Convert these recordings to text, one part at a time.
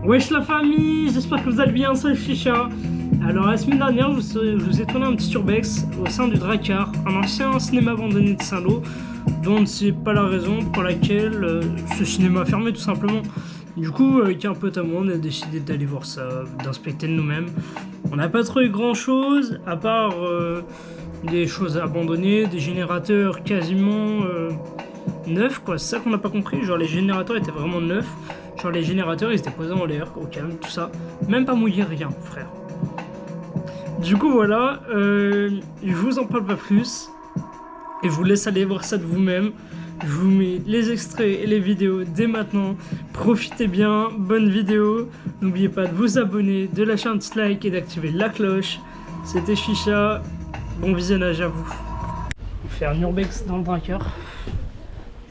Wesh la famille, j'espère que vous allez bien, c'est Chicha. Alors la semaine dernière, je vous ai tourné un petit urbex au sein du Drakkar, un ancien cinéma abandonné de Saint-Lô, dont on ne sait pas la raison pour laquelle ce cinéma a fermé tout simplement. Du coup, avec un pote à moi, on a décidé d'aller voir ça, d'inspecter de nous-mêmes. On n'a pas trouvé grand chose, à part des choses abandonnées, des générateurs quasiment neufs, quoi. C'est ça qu'on n'a pas compris, genre les générateurs étaient vraiment neufs. Genre les générateurs ils étaient posés en l'air, au calme, tout ça. Même pas mouillé, rien, frère. Du coup voilà, je vous en parle pas plus. Et je vous laisse aller voir ça de vous-même. Je vous mets les extraits et les vidéos dès maintenant. Profitez bien, bonne vidéo. N'oubliez pas de vous abonner, de lâcher un petit like et d'activer la cloche. C'était Chicha, bon visionnage à vous. On va faire un urbex dans le Drakkar.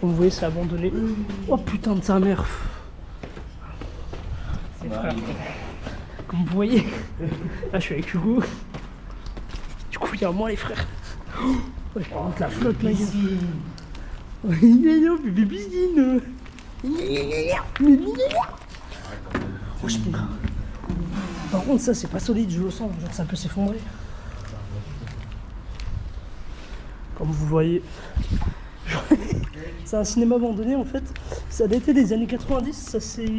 Comme vous voyez c'est abandonné. Oh putain de sa mère. Les frères, comme vous voyez, là je suis avec Hugo. Du coup, il y a moi les frères. Ouais, par contre, la flotte là, oh, bébé bisine. Oh, je peux. Par contre, ça c'est pas solide, je le sens, genre ça peut s'effondrer. Comme vous voyez, c'est un cinéma abandonné en fait. Ça datait des années 90, ça c'est.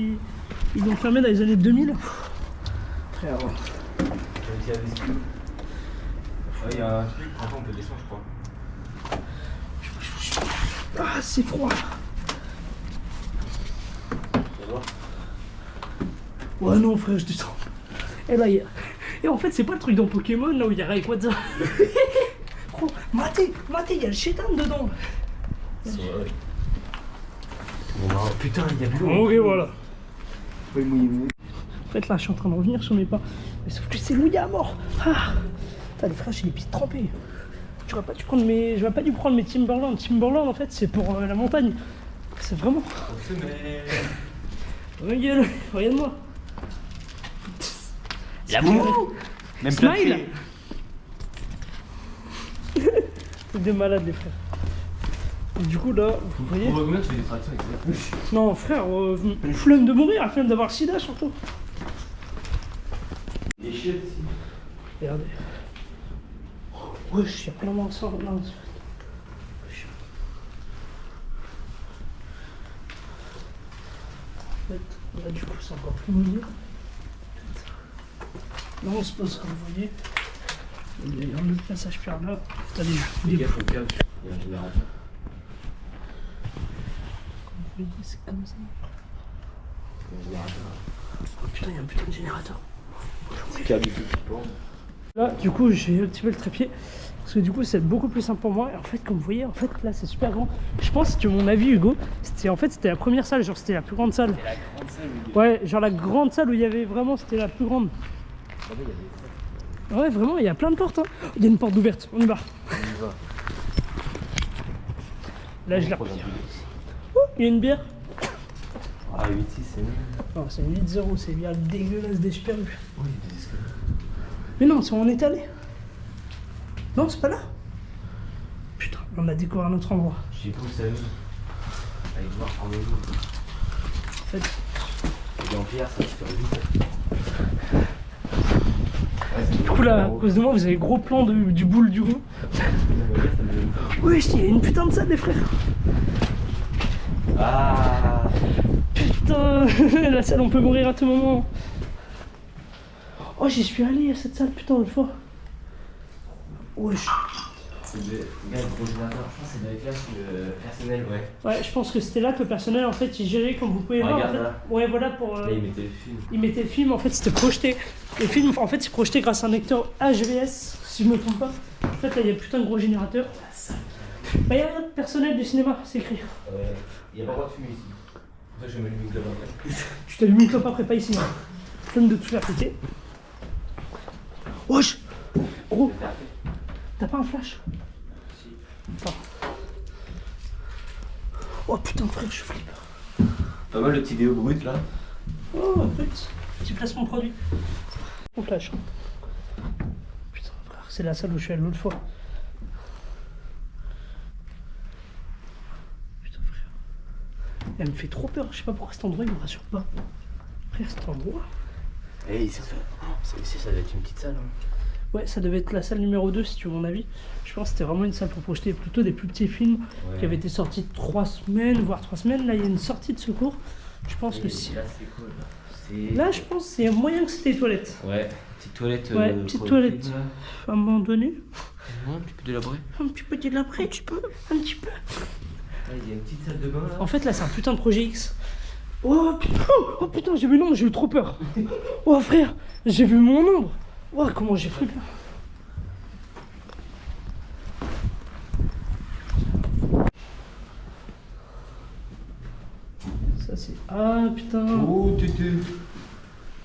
Ils l'ont fermé dans les années 2000. Frère. Il y a un truc, après on peut descendre, je crois. Ah, c'est froid. Ouais, non, frère, je descends. Et là, il y a. Et en fait, c'est pas le truc dans Pokémon là où il y a Rayquaza. Gros, Maté, il y a le chétan dedans. C'est vrai. Oh putain, il y a de l'eau. Ok, voilà. Ouais, mouillé. En fait, là, je suis en train de revenir sur mes pas. Mais sauf que c'est mouillé à mort. Ah. Putain, les frères, j'ai les pieds trempés. J'aurais pas dû prendre mes Timberland. Timberland, en fait, c'est pour la montagne. C'est vraiment. Regarde-moi. La moue. Même Smile. C'est des malades, les frères. Et du coup, là, vous voyez. On va combien tu fais des tractions avec ça? Non, frère, flemme de mourir, flemme d'avoir le sida surtout. Des chiottes ici. Regardez. Oh, wesh, y'a plein de sang là. En fait, là du coup c'est encore plus mouillé. Là on se pose comme vous voyez. Il y a un autre passage par là. Attendez, Les gars, faut perdre. Il y a un générateur. comme vous voyez, c'est comme ça. Un générateur. Oh putain, il y a un putain de générateur. C'est câble qui tourne. Là, du coup, j'ai activé le trépied. Parce que du coup, c'est beaucoup plus simple pour moi. Et en fait, comme vous voyez, en fait, là, c'est super grand. Je pense que mon avis, Hugo, c'était la première salle. Genre, c'était la plus grande salle. C'est la grande salle où Ouais, genre la grande salle où il y avait vraiment, c'était la plus grande. Ouais, vraiment, il y a plein de portes. Hein. Il y a une porte ouverte. On y va. on y va. Là, je la repère. Oh, il y a une bière. Ah, 8-6, c'est mieux. Non, c'est une 8-0. C'est une bière dégueulasse des Super U. Oui, il y a des escaliers. Mais non, c'est où on est allé. Non, c'est pas là. Putain, on a découvert un autre endroit. Je sais pas où ça va. Allez voir en même En fait, Et en pierre, ça se fait vite. du coup, là, à cause de moi, vous avez le gros plan du boule du coup. Oui, il y a une putain de salle, les frères. Ah. Putain, la salle, on peut mourir à tout moment. Oh, j'y suis allé à cette salle, putain, l'autre fois. Wesh. C'est le gros générateur, je pense que c'est avec là le personnel, ouais. Ouais, je pense que c'était là que le personnel, en fait, il gérait, comme vous pouvez voir. Regarde En fait. là. Ouais, voilà, pour. Là, il mettait le film. Il mettait le film, en fait, c'était projeté. Le film, en fait, c'est projeté grâce à un lecteur HVS, si je me trompe pas. En fait, là, il y a putain de gros générateur. Bah, il y a un personnel du cinéma, c'est écrit. Il n'y a pas le droit de fumer ici. Pour ça, je vais m'allumer une clope après. Tu t'allumes une clope après, pas ici. Hein. Flemme de tout faire péter. Wesh. Gros, t'as pas un flash? Si. Attends. Oh putain, frère, je flippe. Pas mal le petit déo brut là. Oh, petit placement produit. Mon flash. Putain, frère, c'est la salle où je suis allé l'autre fois. Putain, frère. Elle me fait trop peur. Je sais pas pourquoi cet endroit il me rassure pas. Frère, frère, cet endroit. Et ça doit être une petite salle. Hein. Ouais, ça devait être la salle numéro 2, si tu veux mon avis. Je pense que c'était vraiment une salle pour projeter plutôt des plus petits films qui avaient été sortis 3 semaines, voire 3 semaines. Là, il y a une sortie de secours. Je pense que si. Là, c'est cool. Là, je pense qu'il y a moyen que c'était les toilettes. Ouais, petite toilette. Ouais, petite toilette. À un moment donné. Ouais, un petit peu délabré. Un petit peu délabré, tu peux. Un petit peu. Il y a une petite salle de bain là. En fait, là, c'est un putain de projet X. Oh putain, j'ai vu l'ombre, j'ai eu trop peur. Oh frère, j'ai vu mon ombre. Oh, comment j'ai fait peur. Ça c'est... Ah putain. Oh tutu.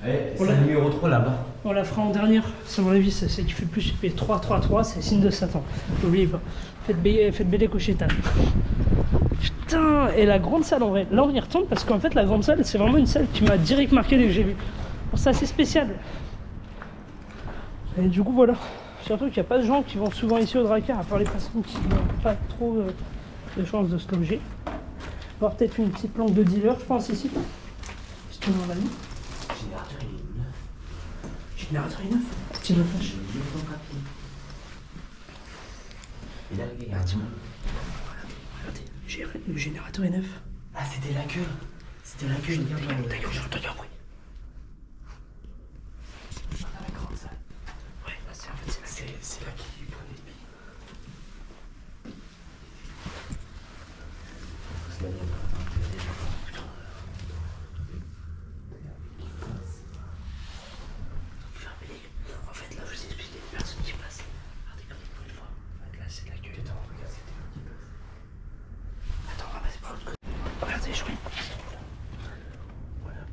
C'est le numéro 3 là-bas. On la fera en dernière. C'est mon avis, c'est qui fait le plus. Et 3-3-3, c'est le signe de Satan. N'oubliez pas. Faites bêler Cochétan. Putain, et la grande salle en vrai. Là on y retourne parce qu'en fait la grande salle c'est vraiment une salle qui m'a direct marqué dès que j'ai vu. Bon, c'est assez spécial. Et du coup voilà. Surtout qu'il n'y a pas de gens qui vont souvent ici au Drakkar, à part les personnes qui n'ont pas trop de chance de se loger. Il va y avoir peut-être une petite planque de dealer je pense ici. Si tu veux mon avis. Générateur il est neuf. Générateur est neuf. Petit neuf flash. Et là il y a un Regardez, le générateur est neuf. Ah c'était la queue. C'était la queue. Ta gueule, j'ai entendu un bruit. La grande salle. Ouais, là c'est là qui prend les billes. Faut se manier. En fait, là, je vous explique, il y a une personne qui passe. Regardez comme une fois. Là, c'est la queue. Attends, regarde, c'était là qui passe. Attends, on va passer par l'autre côté. Regardez, je vois.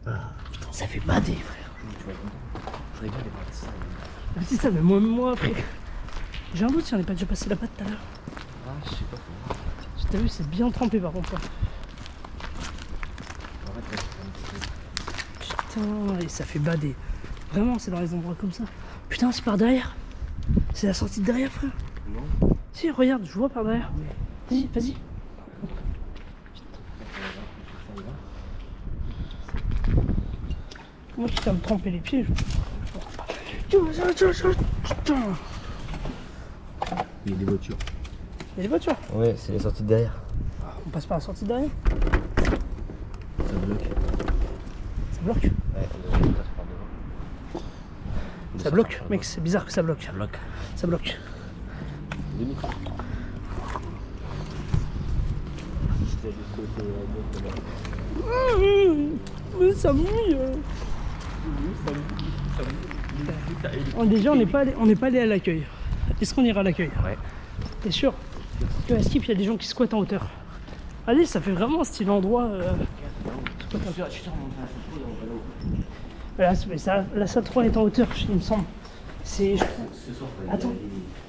Voilà. Putain, ça fait bader, frère. Je voudrais bien aller voir ça. Mais c'est ça, mais moi, frère. J'ai un doute si on n'est pas déjà passé là-bas tout à l'heure. Ah, je sais pas comment. T'as vu, c'est bien trempé par contre. Putain, et ça fait bader. Vraiment, c'est dans les endroits comme ça. Putain, c'est par derrière. C'est la sortie de derrière, frère. Non. Si, regarde, je vois par derrière. Vas-y, vas-y. Moi qui t'aime tremper les pieds, Putain. Il y a des voitures. Il y a des voitures. Ouais, c'est les sorties de derrière. On passe par la sortie de derrière. Ça bloque. Ça bloque. Ouais, on passe par devant. Ça bloque, mec, c'est bizarre que ça bloque. Ça bloque. Ça bloque. Mais ça mouille. Déjà, on n'est pas allé à l'accueil. Est-ce qu'on ira à l'accueil? Ouais. T'es sûr? Que à Skip, il y a des gens qui squattent en hauteur. Allez, ça fait vraiment style endroit. La salle 3 est en hauteur, il me semble. Attends,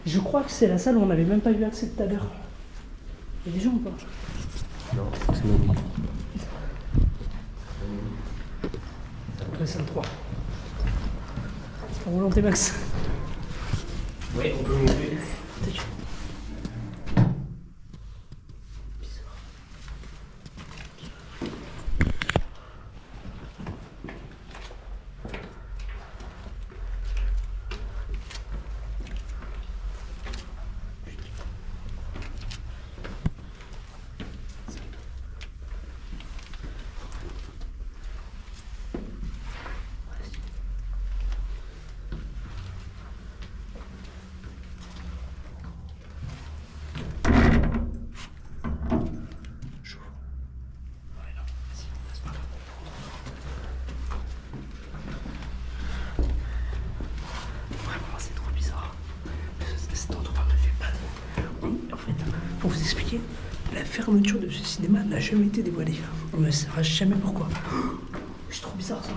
je crois que c'est la salle où on n'avait même pas eu accès tout à l'heure. Il y a des gens ou pas? Non, c'est mon La salle 3. On va monter max. Ouais, on peut monter. Pour vous expliquer, la fermeture de ce cinéma n'a jamais été dévoilée. On ne saura jamais pourquoi. C'est trop bizarre ça.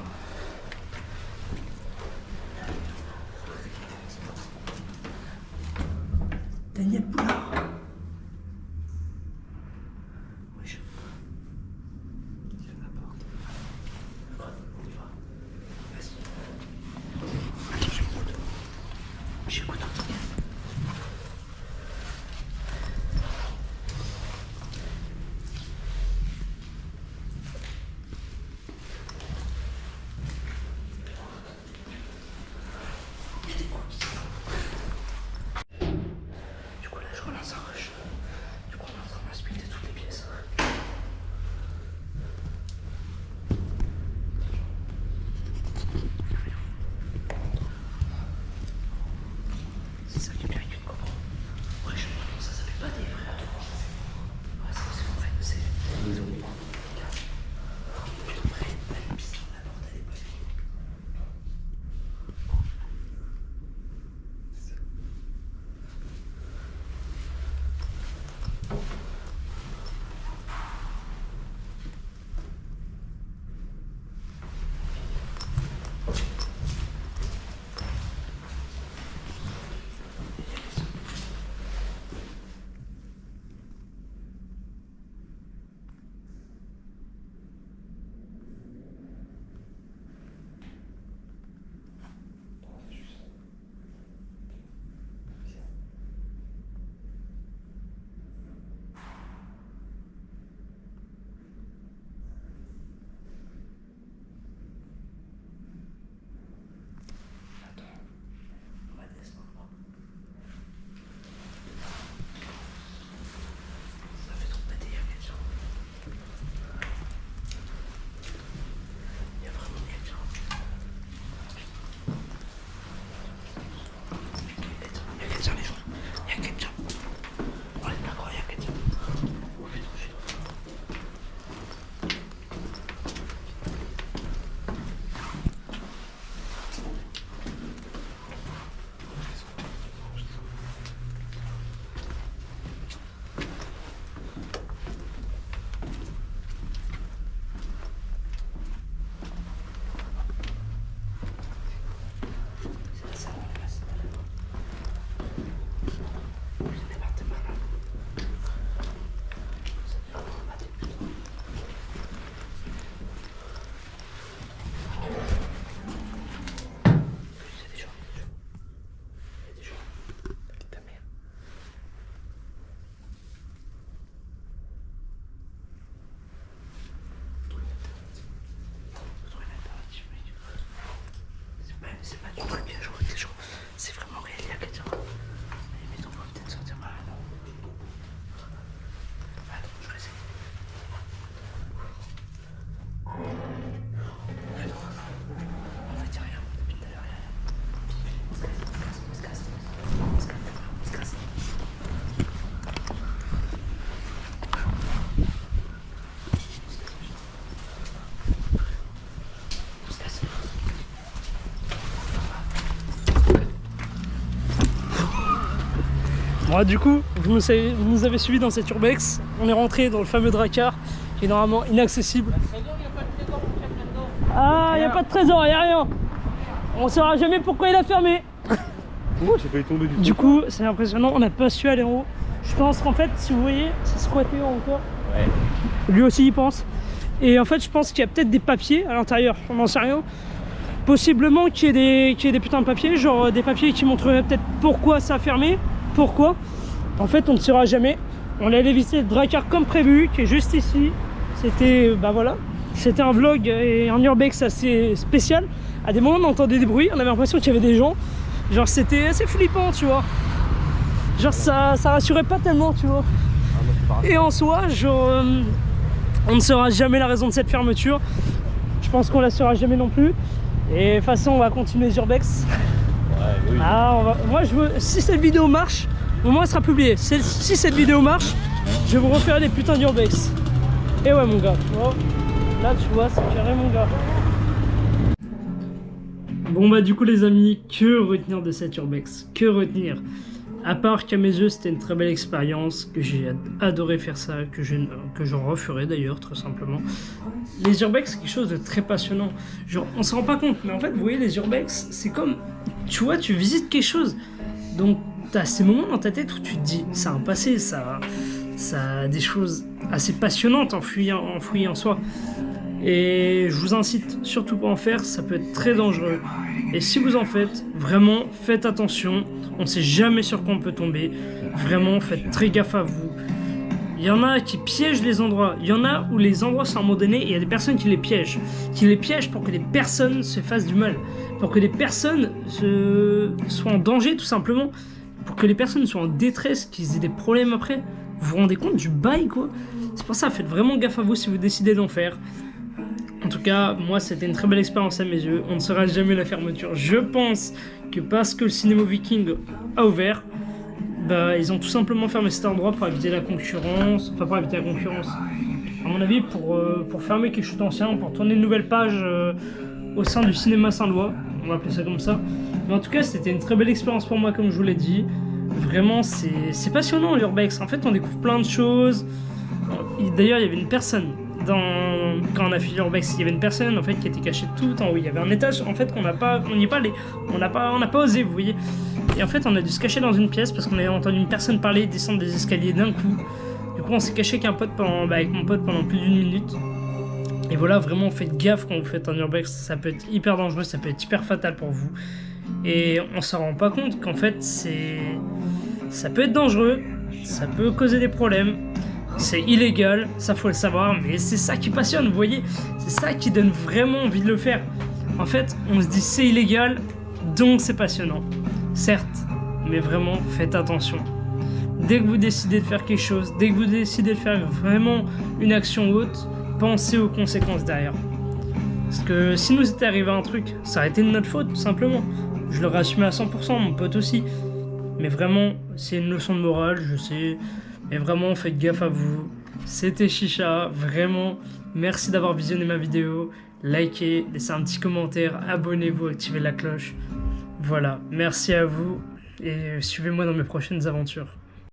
Daniel Boulard. Wesh. Il y a la porte. On y va. Vas-y. Attends, j'écoute. J'écoute un truc. Bon, du coup, vous nous avez suivis dans cette urbex. On est rentré dans le fameux Drakkar qui est normalement inaccessible. Ah, il n'y a pas de trésor, il n'y a rien. On saura jamais pourquoi il a fermé. Moi j'ai failli tomber Du coup, c'est impressionnant, on n'a pas su aller en haut. Je pense qu'en fait, si vous voyez, c'est squatté encore. Ouais. Lui aussi, il pense. Et en fait, je pense qu'il y a peut-être des papiers à l'intérieur, on n'en sait rien. Possiblement qu'il y ait des putains de papiers, genre des papiers qui montreraient peut-être pourquoi ça a fermé. Pourquoi. En fait, on ne saura jamais. On allait visiter le Drakkar comme prévu, qui est juste ici. C'était, bah voilà, c'était un vlog et un urbex assez spécial. À des moments, on entendait des bruits, on avait l'impression qu'il y avait des gens. Genre, c'était assez flippant, tu vois. Genre, ça rassurait pas tellement, tu vois. Et en soi, genre, on ne saura jamais la raison de cette fermeture. Je pense qu'on la saura jamais non plus. Et de toute façon, on va continuer les urbex. Ouais, oui. Ah, moi, si cette vidéo marche, au moins elle sera publiée. Si cette vidéo marche, je vais vous refaire des putains d'urbex. Et ouais, mon gars, tu vois. Là, tu vois, c'est carré, mon gars. Bon, bah, du coup, les amis, que retenir de cette urbex? Que retenir? À part qu'à mes yeux, c'était une très belle expérience, que j'ai adoré faire ça, que j'en referai d'ailleurs, très simplement. Les urbex, c'est quelque chose de très passionnant. Genre, on s'en rend pas compte, mais en fait, vous voyez, les urbex, c'est comme, tu vois, tu visites quelque chose. Donc, t'as ces moments dans ta tête où tu te dis, ça a un passé, ça a des choses assez passionnantes enfouies en soi. Et je vous incite surtout pas à en faire, ça peut être très dangereux. Et si vous en faites, vraiment faites attention, on ne sait jamais sur quoi on peut tomber. Vraiment faites très gaffe à vous. Il y en a qui piègent les endroits, il y en a où les endroits sont abandonnés et il y a des personnes qui les piègent pour que les personnes se fassent du mal, pour que les personnes soient en danger tout simplement, pour que les personnes soient en détresse, qu'ils aient des problèmes après. Vous vous rendez compte du bail quoi? C'est pour ça, faites vraiment gaffe à vous si vous décidez d'en faire. En tout cas, moi, c'était une très belle expérience à mes yeux. On ne saura jamais la fermeture. Je pense que parce que le cinéma Viking a ouvert, bah, ils ont tout simplement fermé cet endroit pour éviter la concurrence. Enfin, pour éviter la concurrence. À mon avis, pour fermer quelque chose d'ancien, pour tourner une nouvelle page au sein du cinéma Saint-Lô. On va appeler ça comme ça. Mais en tout cas, c'était une très belle expérience pour moi, comme je vous l'ai dit. Vraiment, c'est passionnant l'urbex. En fait, on découvre plein de choses. D'ailleurs, il y avait une personne. Quand on a fait l'urbex, il y avait une personne en fait qui était cachée tout en haut. Il y avait un étage en fait on n'y est pas allé, on n'a pas osé, vous voyez. Et en fait on a dû se cacher dans une pièce parce qu'on avait entendu une personne parler et descendre des escaliers d'un coup. Du coup on s'est caché avec mon pote pendant plus d'une minute. Et voilà, vraiment faites gaffe quand vous faites un urbex, ça peut être hyper dangereux, ça peut être hyper fatal pour vous. Et on s'en rend pas compte qu'en fait ça peut être dangereux, ça peut causer des problèmes. C'est illégal, ça faut le savoir, mais c'est ça qui passionne, vous voyez. C'est ça qui donne vraiment envie de le faire. En fait, on se dit c'est illégal, donc c'est passionnant. Certes, mais vraiment, faites attention. Dès que vous décidez de faire quelque chose, dès que vous décidez de faire vraiment une action haute, pensez aux conséquences derrière. Parce que si nous était arrivé un truc, ça aurait été de notre faute, tout simplement. Je l'aurais assumé à 100%, mon pote aussi. Mais vraiment, c'est une leçon de morale, je sais. Mais vraiment, faites gaffe à vous. C'était Chicha, vraiment, merci d'avoir visionné ma vidéo. Likez, laissez un petit commentaire, abonnez-vous, activez la cloche. Voilà, merci à vous et suivez-moi dans mes prochaines aventures.